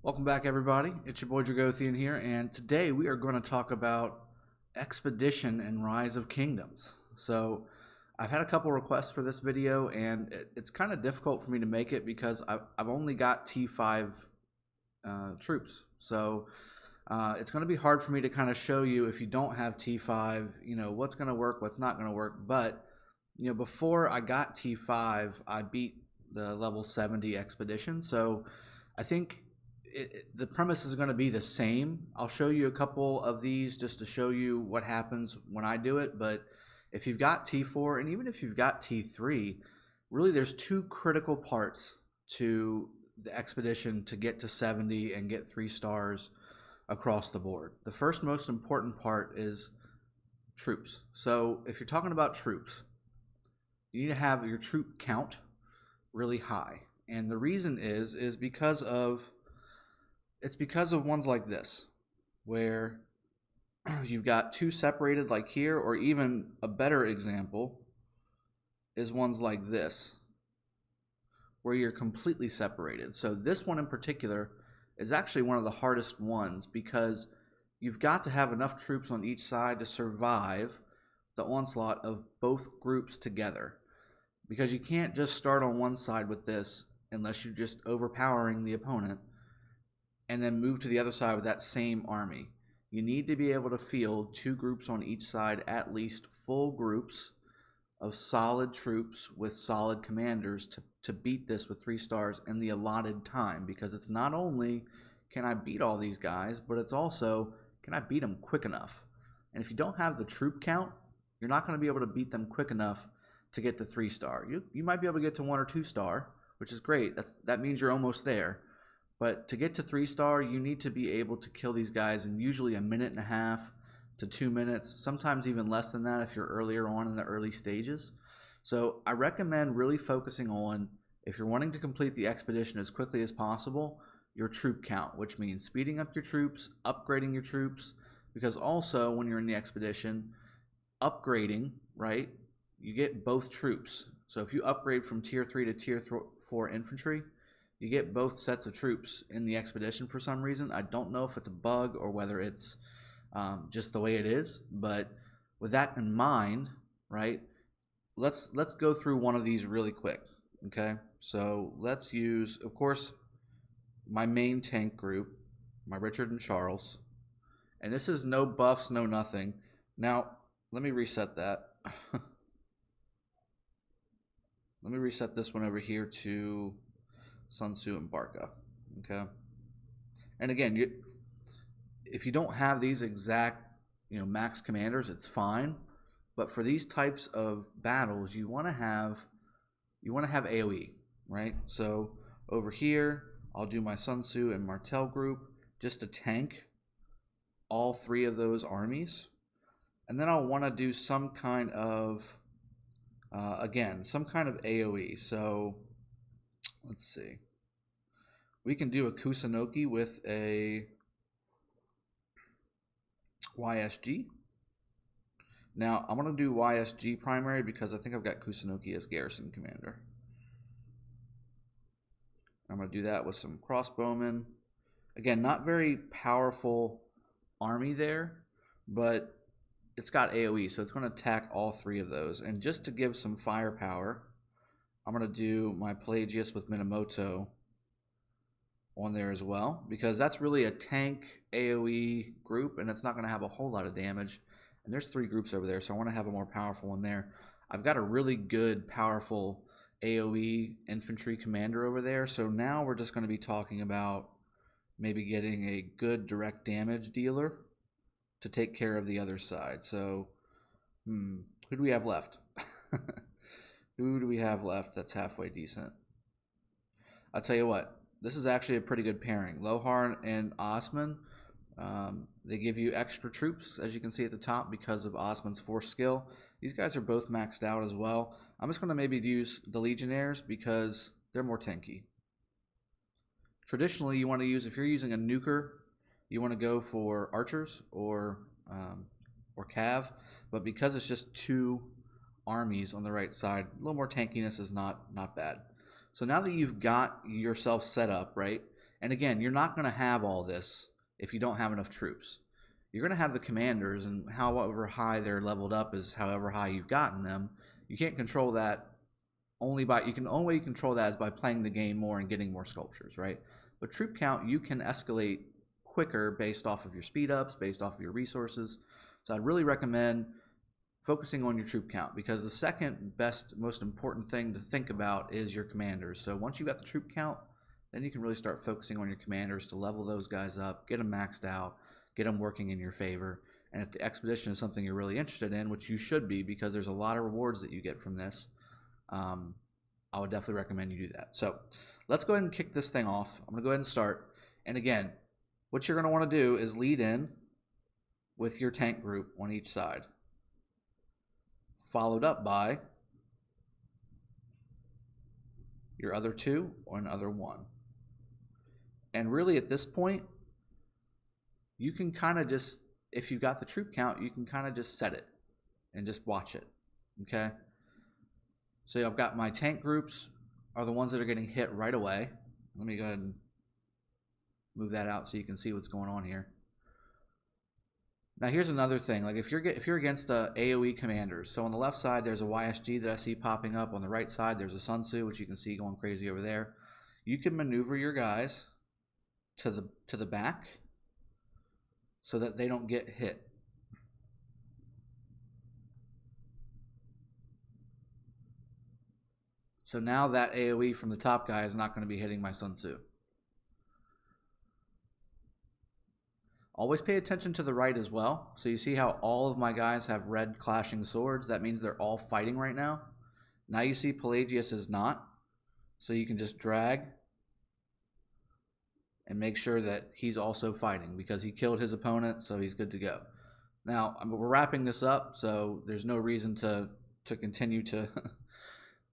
Welcome back, everybody. It's your boy Dragothian here, and today we are going to talk about Expedition and Rise of Kingdoms. So, I've had a couple requests for this video, and it's kind of difficult for me to make it because I've only got T5 troops. So, it's going to be hard for me to kind of show you if you don't have T5, what's going to work, what's not going to work. But, before I got T5, I beat the level 70 Expedition. So, I think the premise is going to be the same. I'll show you a couple of these just to show you what happens when I do it. But if you've got T4 and even if you've got T3, really there's two critical parts to the expedition to get to 70 and get 3 stars across the board. The first most important part is troops. So if you're talking about troops, you need to have your troop count really high. And the reason is because of ones like this, where you've got two separated like here, or even a better example is ones like this, where you're completely separated. So this one in particular is actually one of the hardest ones because you've got to have enough troops on each side to survive the onslaught of both groups together. Because you can't just start on one side with this unless you're just overpowering the opponent and then move to the other side with that same army. You need to be able to field 2 groups on each side, at least full groups of solid troops with solid commanders to beat this with 3 stars in the allotted time. Because it's not only can I beat all these guys, but it's also can I beat them quick enough. And if you don't have the troop count, you're not going to be able to beat them quick enough to get to 3 star. You might be able to get to 1 or 2 star, which is great. That means you're almost there. But to get to 3 star, you need to be able to kill these guys in usually 1.5 to 2 minutes, sometimes even less than that if you're earlier on in the early stages. So I recommend really focusing on, if you're wanting to complete the expedition as quickly as possible, your troop count, which means speeding up your troops, upgrading your troops, because also when you're in the expedition, upgrading, right, you get both troops. So if you upgrade from tier 3 to tier 4 infantry, you get both sets of troops in the expedition for some reason. I don't know if it's a bug or whether it's just the way it is. But with that in mind, right, let's go through one of these really quick, okay? So let's use, of course, my main tank group, my Richard and Charles. And this is no buffs, no nothing. Now, let me reset that. Let me reset this one over here to Sun Tzu and Barca, okay? And again, if you don't have these exact, max commanders, it's fine. But for these types of battles, you want to have AOE, right? So over here, I'll do my Sun Tzu and Martel group just to tank all 3 of those armies, and then I'll want to do some kind of, some kind of AOE. So let's see. We can do a Kusunoki with a YSG. Now, I'm going to do YSG primary because I think I've got Kusunoki as garrison commander. I'm going to do that with some crossbowmen. Again, not very powerful army there, but it's got AoE, so it's going to attack all 3 of those. And just to give some firepower, I'm going to do my Pelagius with Minamoto on there as well, because that's really a tank AoE group, and it's not going to have a whole lot of damage. And there's 3 groups over there, so I want to have a more powerful one there. I've got a really good, powerful AoE infantry commander over there, so now we're just going to be talking about maybe getting a good direct damage dealer to take care of the other side. So, who do we have left? Who do we have left that's halfway decent? I'll tell you what, this is actually a pretty good pairing. Lohar and Osman, they give you extra troops, as you can see at the top, because of Osman's force skill. These guys are both maxed out as well. I'm just going to maybe use the Legionnaires because they're more tanky. Traditionally, you want to use, if you're using a nuker, you want to go for archers or cav, but because it's just 2 armies on the right side, a little more tankiness is not bad. So now that you've got yourself set up, right, And again, you're not going to have all this if you don't have enough troops. You're going to have the commanders, and however high they're leveled up is however high you've gotten them. You can't control that you can only control that is by playing the game more and getting more sculptures, right? But troop count, you can escalate quicker based off of your speed ups, based off of your resources. So I'd really recommend focusing on your troop count, because the second best, most important thing to think about is your commanders. So once you've got the troop count, then you can really start focusing on your commanders to level those guys up, get them maxed out, get them working in your favor. And if the expedition is something you're really interested in, which you should be because there's a lot of rewards that you get from this, I would definitely recommend you do that. So let's go ahead and kick this thing off. I'm going to go ahead and start. And again, what you're going to want to do is lead in with your tank group on each side, followed up by your other two or another one. And really at this point, you can kind of just, if you've got the troop count, you can kind of just set it and just watch it, okay? So I've got my tank groups are the ones that are getting hit right away. Let me go ahead and move that out so you can see what's going on here. Now here's another thing, like if you're against AoE commanders, so on the left side there's a YSG that I see popping up, on the right side there's a Sun Tzu, which you can see going crazy over there. You can maneuver your guys to the back so that they don't get hit. So now that AoE from the top guy is not going to be hitting my Sun Tzu. Always pay attention to the right as well. So you see how all of my guys have red clashing swords? That means they're all fighting right now. Now you see Pelagius is not. So you can just drag and make sure that he's also fighting because he killed his opponent, so he's good to go. Now, we're wrapping this up, so there's no reason to continue to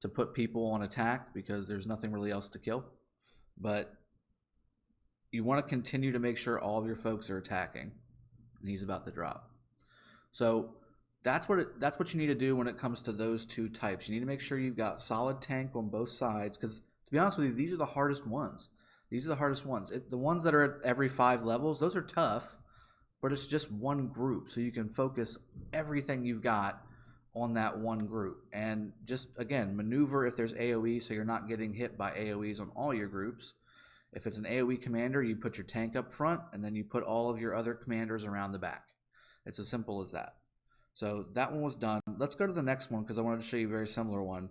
to put people on attack because there's nothing really else to kill. But you want to continue to make sure all of your folks are attacking, and he's about to drop. So that's what you need to do when it comes to those two types. You need to make sure you've got solid tank on both sides, because to be honest with you, these are the hardest ones. These are the hardest ones. The ones that are at every 5 levels, those are tough, but it's just one group, so you can focus everything you've got on that one group. And just, again, maneuver if there's AoE so you're not getting hit by AoEs on all your groups. If it's an AoE commander, you put your tank up front, and then you put all of your other commanders around the back. It's as simple as that. So that one was done. Let's go to the next one because I wanted to show you a very similar one.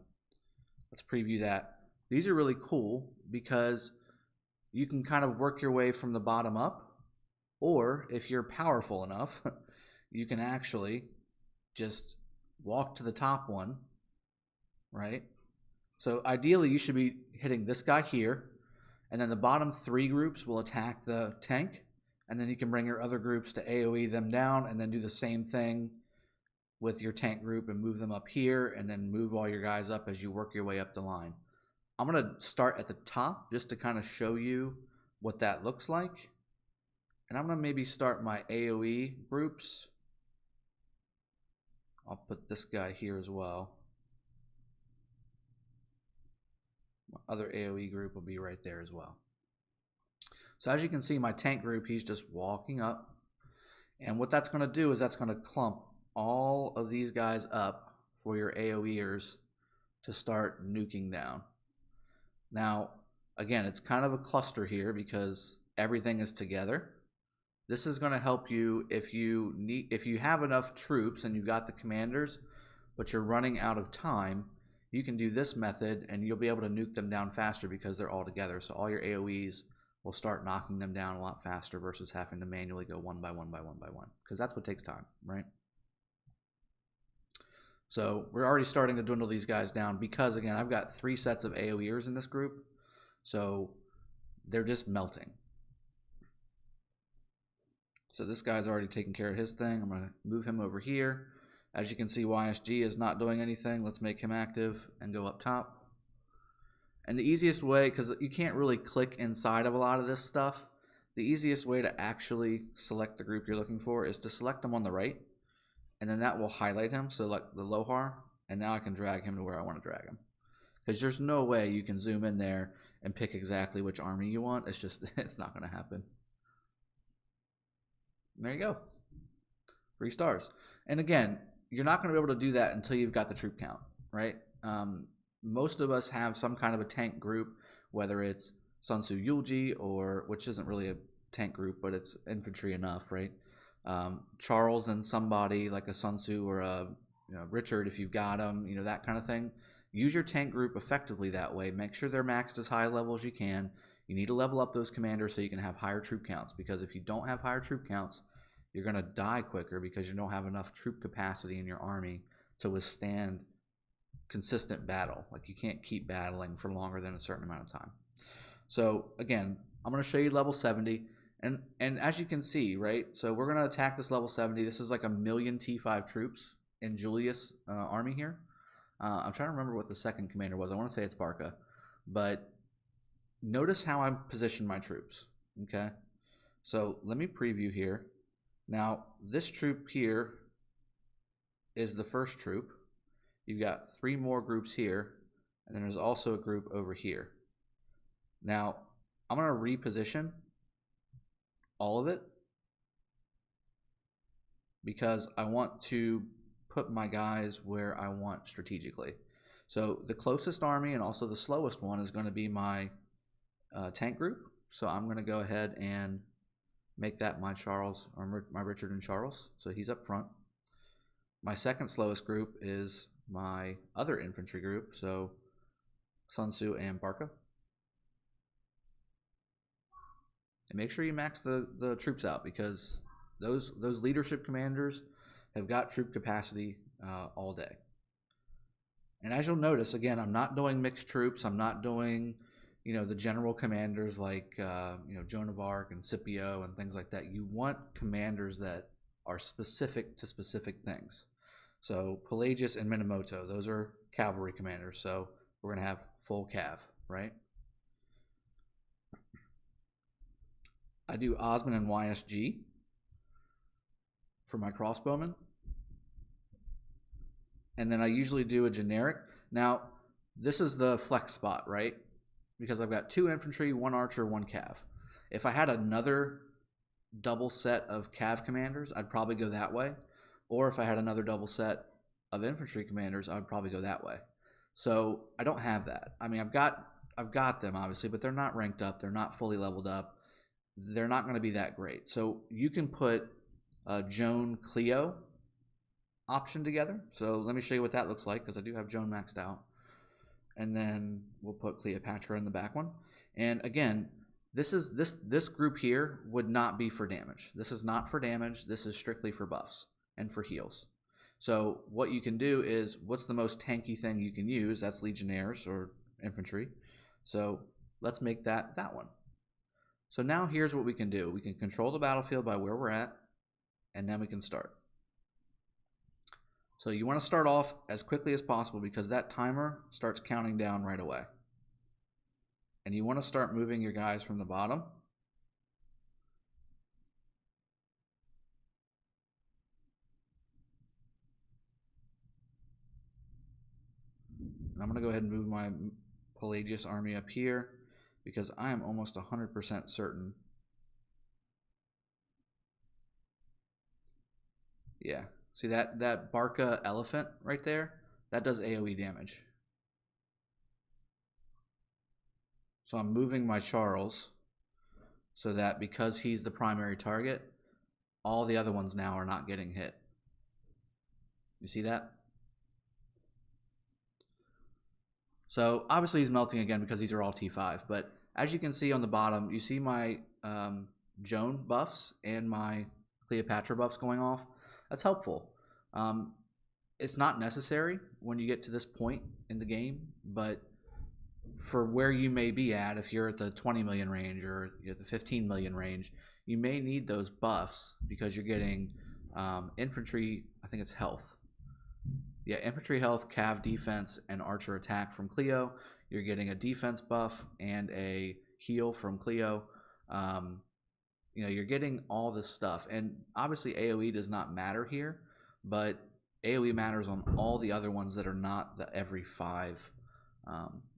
Let's preview that. These are really cool because you can kind of work your way from the bottom up, or if you're powerful enough, you can actually just walk to the top one, right? So ideally you should be hitting this guy here, and then the bottom 3 groups will attack the tank, and then you can bring your other groups to AoE them down, and then do the same thing with your tank group and move them up here, and then move all your guys up as you work your way up the line. I'm going to start at the top just to kind of show you what that looks like. And I'm going to maybe start my AoE groups. I'll put this guy here as well. My other AoE group will be right there as well. So as you can see, my tank group, he's just walking up. And what that's going to do is that's going to clump all of these guys up for your AoEers to start nuking down. Now, again, it's kind of a cluster here because everything is together. This is going to help you if you have enough troops and you've got the commanders, but you're running out of time. You can do this method and you'll be able to nuke them down faster because they're all together. So all your AoEs will start knocking them down a lot faster versus having to manually go one by one by one by one, because that's what takes time, right? So we're already starting to dwindle these guys down because, again, I've got 3 sets of AoEers in this group. So they're just melting. So this guy's already taking care of his thing. I'm going to move him over here. As you can see, YSG is not doing anything. Let's make him active and go up top. And the easiest way, because you can't really click inside of a lot of this stuff, the easiest way to actually select the group you're looking for is to select them on the right. And then that will highlight him, so like the Lohar, and now I can drag him to where I want to drag him. Because there's no way you can zoom in there and pick exactly which army you want. It's just, it's not going to happen. And there you go. 3 stars. And again, you're not going to be able to do that until you've got the troop count, right? Most of us have some kind of a tank group, whether it's Sun Tzu Yulji, or which isn't really a tank group, but it's infantry enough, right? Charles and somebody like a Sun Tzu or a Richard, if you've got them, that kind of thing. Use your tank group effectively that way. Make sure they're maxed as high level as you can. You need to level up those commanders so you can have higher troop counts, because if you don't have higher troop counts, you're going to die quicker because you don't have enough troop capacity in your army to withstand consistent battle. Like, you can't keep battling for longer than a certain amount of time. So again, I'm going to show you level 70, and as you can see, right, so we're going to attack this level 70. This is like 1,000,000 T5 troops in Julius' army here. I'm trying to remember what the second commander was. I want to say it's Barca, but notice how I'm positioned my troops. Okay, so let me preview here. Now, this troop here is the first troop. You've got 3 more groups here, and then there's also a group over here. Now, I'm going to reposition all of it because I want to put my guys where I want strategically. So the closest army and also the slowest one is going to be my tank group. So I'm going to go ahead and make that my Charles, or my Richard and Charles. So he's up front. My second slowest group is my other infantry group, so Sun Tzu and Barca. And make sure you max the troops out, because those leadership commanders have got troop capacity all day. And as you'll notice, again, I'm not doing mixed troops. I'm not doing, the general commanders like, Joan of Arc and Scipio and things like that. You want commanders that are specific to specific things. So Pelagius and Minamoto, those are cavalry commanders. So we're going to have full cav, right? I do Osman and YSG for my crossbowmen. And then I usually do a generic. Now, this is the flex spot, right? Because I've got 2 infantry, 1 archer, 1 cav. If I had another double set of cav commanders, I'd probably go that way. Or if I had another double set of infantry commanders, I would probably go that way. So I don't have that. I mean, I've got them, obviously, but they're not ranked up. They're not fully leveled up. They're not going to be that great. So you can put a Joan Cleo option together. So let me show you what that looks like, because I do have Joan maxed out. And then we'll put Cleopatra in the back one. And again, this group here would not be for damage. This is not for damage. This is strictly for buffs and for heals. So what you can do is, what's the most tanky thing you can use? That's legionnaires or infantry. So let's make that one. So now here's what we can do. We can control the battlefield by where we're at, and then we can start. So you want to start off as quickly as possible, because that timer starts counting down right away. And you want to start moving your guys from the bottom. And I'm going to go ahead and move my Pelagius army up here, because I am almost 100% certain. Yeah. See that Barca elephant right there? That does AoE damage. So I'm moving my Charles so that, because he's the primary target, all the other ones now are not getting hit. You see that? So obviously he's melting again because these are all T5. But as you can see on the bottom, you see my Joan buffs and my Cleopatra buffs going off. That's helpful. It's not necessary when you get to this point in the game, but for where you may be at, if you're at the 20 million range or you're at the 15 million range, you may need those buffs, because you're getting infantry, I think it's health. Yeah, infantry health, cav defense, and archer attack from Cleo. You're getting a defense buff and a heal from Cleo. You're getting all this stuff. And obviously AoE does not matter here, but AoE matters on all the other ones that are not the every 5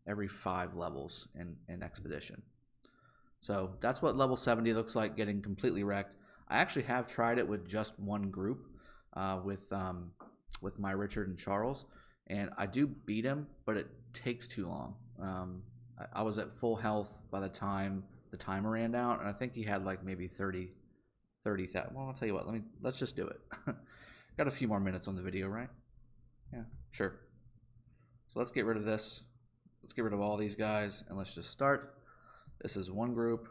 every 5 levels in Expedition. So that's what level 70 looks like, getting completely wrecked. I actually have tried it with just one group, with my Richard and Charles, and I do beat him, but it takes too long. I was at full health by the time the timer ran out, and I think he had like maybe 30,000. Well, I'll tell you what, let's just do it. Got a few more minutes on the video, right? Yeah, sure. So let's get rid of this. Let's get rid of all these guys, and let's just start. This is one group,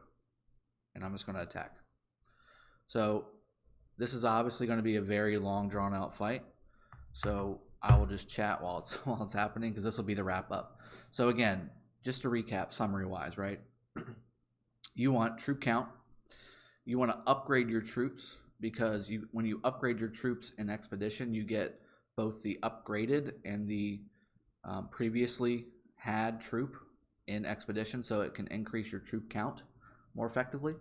and I'm just going to attack. So this is obviously going to be a very long, drawn-out fight. So I will just chat while it's happening, because this will be the wrap-up. So again, just to recap, summary-wise, right? You want troop count. You want to upgrade your troops, because when you upgrade your troops in Expedition, you get both the upgraded and the previously had troop in Expedition, so it can increase your troop count more effectively.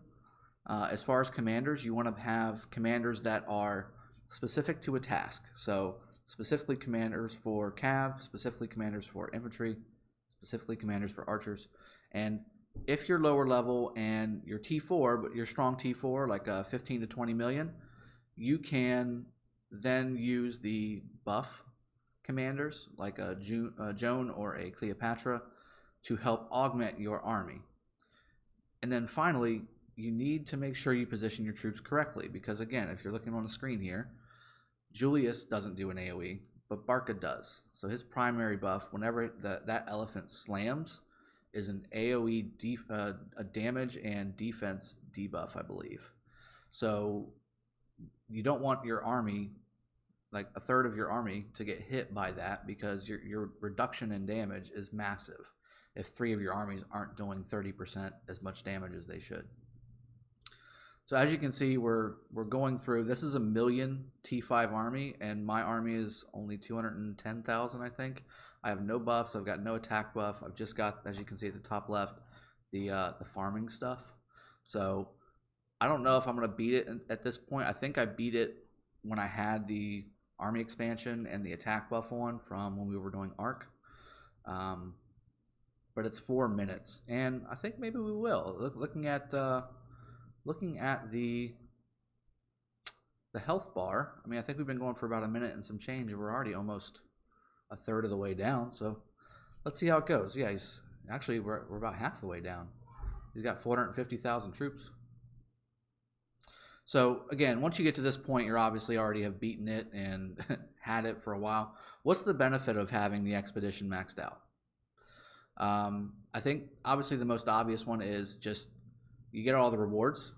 As far as commanders, you want to have commanders that are specific to a task. So specifically commanders for cav, specifically commanders for infantry, specifically commanders for archers. And if you're lower level and you're T4, but you're strong T4, like 15 to 20 million, you can then use the buff commanders, like a Joan or a Cleopatra, to help augment your army. And then finally, you need to make sure you position your troops correctly, because again, if you're looking on the screen here, Julius doesn't do an AoE, but Barca does. So his primary buff, whenever that elephant slams, is an AoE a damage and defense debuff, I believe. So you don't want your army, like a third of your army, to get hit by that, because your reduction in damage is massive if 3 of your armies aren't doing 30% as much damage as they should. So as you can see, we're going through. This is a 1 million T5 army, and my army is only 210,000, I think. I have no buffs. I've got no attack buff. I've just got, as you can see at the top left, the farming stuff. So I don't know if I'm going to beat it at this point. I think I beat it when I had the army expansion and the attack buff on from when we were doing Arc. But it's 4 minutes, and I think maybe we will. Looking at the health bar, I mean, I think we've been going for about a minute and some change, and we're already almost a third of the way down. So let's see how it goes. Yeah, we're about half the way down. He's got 450,000 troops. So again, once you get to this point, you're obviously already have beaten it and had it for a while. What's the benefit of having the Expedition maxed out? I think obviously the most obvious one is just you get all the rewards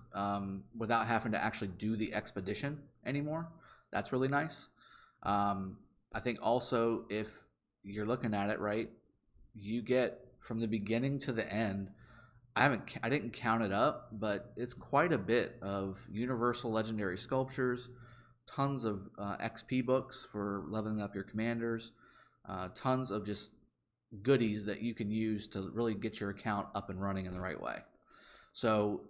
without having to actually do the expedition anymore. That's really nice. I think also, if you're looking at it right, you get from the beginning to the end, I didn't count it up, but it's quite a bit of universal legendary sculptures, tons of XP books for leveling up your commanders, tons of just goodies that you can use to really get your account up and running in the right way. So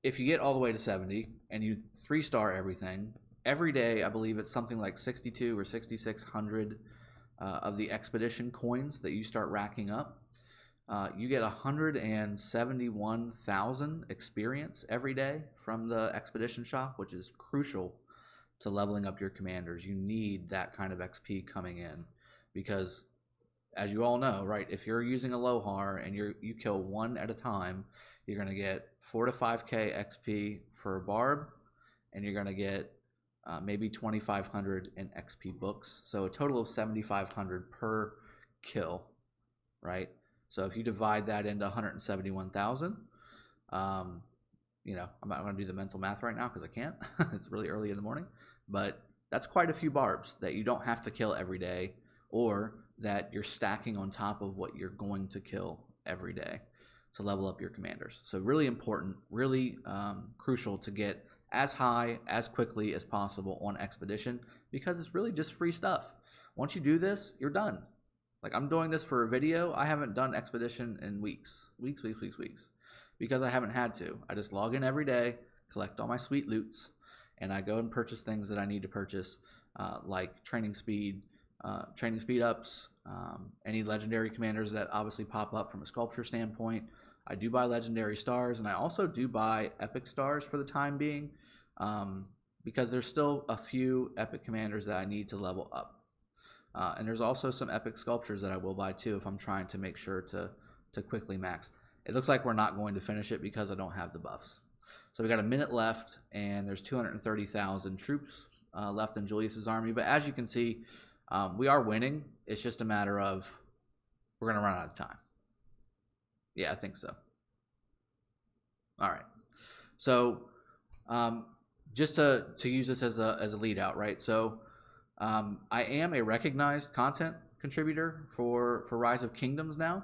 if you get all the way to 70 and you 3-star everything, every day I believe it's something like 62 or 6,600 of the expedition coins that you start racking up. You get 171,000 experience every day from the expedition shop, which is crucial to leveling up your commanders. You need that kind of XP coming in, because as you all know, right, if you're using a Lohar and you kill one at a time, you're going to get 4 to 5k XP for a barb, and you're going to get maybe 2,500 in XP books. So a total of 7,500 per kill, right? So if you divide that into 171,000, I'm not going to do the mental math right now because I can't. It's really early in the morning, but that's quite a few barbs that you don't have to kill every day, or that you're stacking on top of what you're going to kill every day to level up your commanders. So really important, really crucial to get as high as quickly as possible on expedition, because it's really just free stuff. Once you do this, you're done. Like, I'm doing this for a video. I haven't done expedition in weeks, because I haven't had to. I just log in every day, collect all my sweet loots, and I go and purchase things that I need to purchase, like training speed, training speed ups, any legendary commanders that obviously pop up from a sculpture standpoint. I do buy legendary stars, and I also do buy epic stars for the time being, because there's still a few epic commanders that I need to level up. And there's also some epic sculptures that I will buy too if I'm trying to make sure to quickly max. It looks like we're not going to finish it because I don't have the buffs. So we got a minute left, and there's 230,000 troops left in Julius's army. But as you can see, we are winning. It's just a matter of we're going to run out of time. Yeah, I think so. All right. So just to use this as a lead out, right? So I am a recognized content contributor for Rise of Kingdoms now.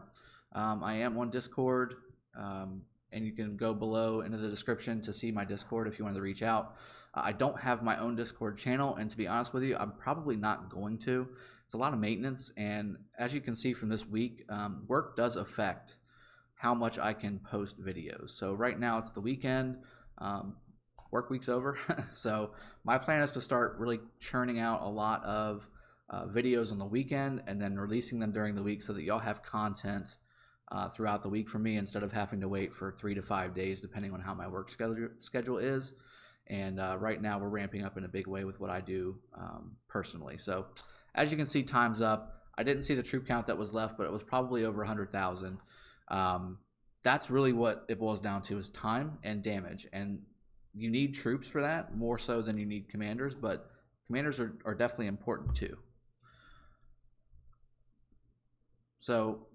I am on Discord, and you can go below into the description to see my Discord if you wanted to reach out. I don't have my own Discord channel, and to be honest with you, I'm probably not going to. It's a lot of maintenance, and as you can see from this week, work does affect how much I can post videos. So right now it's the weekend, work week's over. So my plan is to start really churning out a lot of videos on the weekend and then releasing them during the week so that y'all have content throughout the week for me instead of having to wait for 3 to 5 days depending on how my work schedule is. And right now we're ramping up in a big way with what I do personally. So as you can see, time's up. I didn't see the troop count that was left, but it was probably over 100,000. That's really what it boils down to, is time and damage. And you need troops for that more so than you need commanders, but commanders are definitely important too. So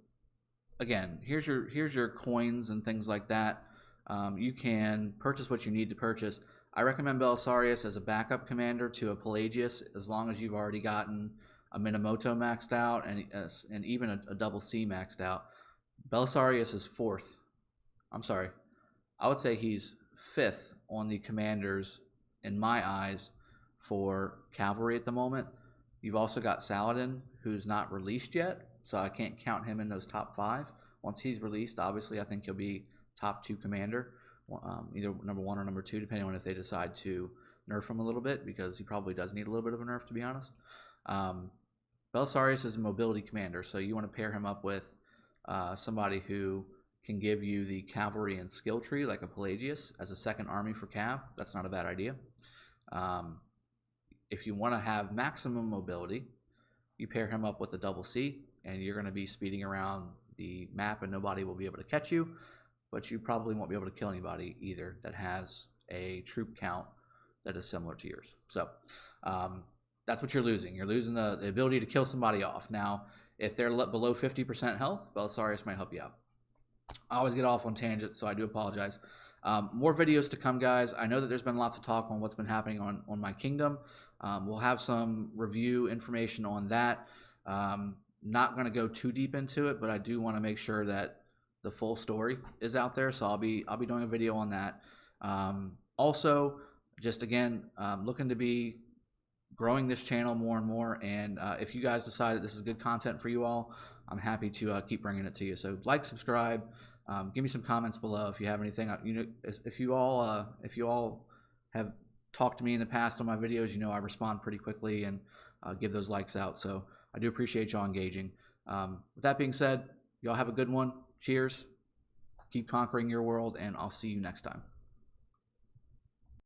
again, here's your coins and things like that. You can purchase what you need to purchase. I recommend Belisarius as a backup commander to a Pelagius, as long as you've already gotten a Minamoto maxed out and even a double C maxed out. Belisarius is fourth. I'm sorry. I would say he's fifth on the commanders in my eyes for cavalry at the moment. You've also got Saladin, who's not released yet, so I can't count him in those top 5. Once he's released, obviously I think he'll be top 2 commander, either number 1 or number 2, depending on if they decide to nerf him a little bit, because he probably does need a little bit of a nerf, to be honest. Belisarius is a mobility commander, so you want to pair him up with somebody who can give you the cavalry and skill tree, like a Pelagius, as a second army for Cav. That's not a bad idea. If you want to have maximum mobility, you pair him up with the double C, and you're going to be speeding around the map, and nobody will be able to catch you, but you probably won't be able to kill anybody either that has a troop count that is similar to yours. So that's what you're losing. You're losing the ability to kill somebody off. Now, if they're below 50% health, Belisarius might help you out. I always get off on tangents, so I do apologize. More videos to come, guys. I know that there's been lots of talk on what's been happening on my kingdom. We'll have some review information on that. Not going to go too deep into it, but I do want to make sure that the full story is out there, so I'll be doing a video on that. Also, just again, looking to be growing this channel more and more, and if you guys decide that this is good content for you all, I'm happy to keep bringing it to you. So like, subscribe, give me some comments below if you have anything. If you all have talked to me in the past on my videos, I respond pretty quickly and give those likes out. So I do appreciate y'all engaging. With that being said, y'all have a good one. Cheers. Keep conquering your world, and I'll see you next time.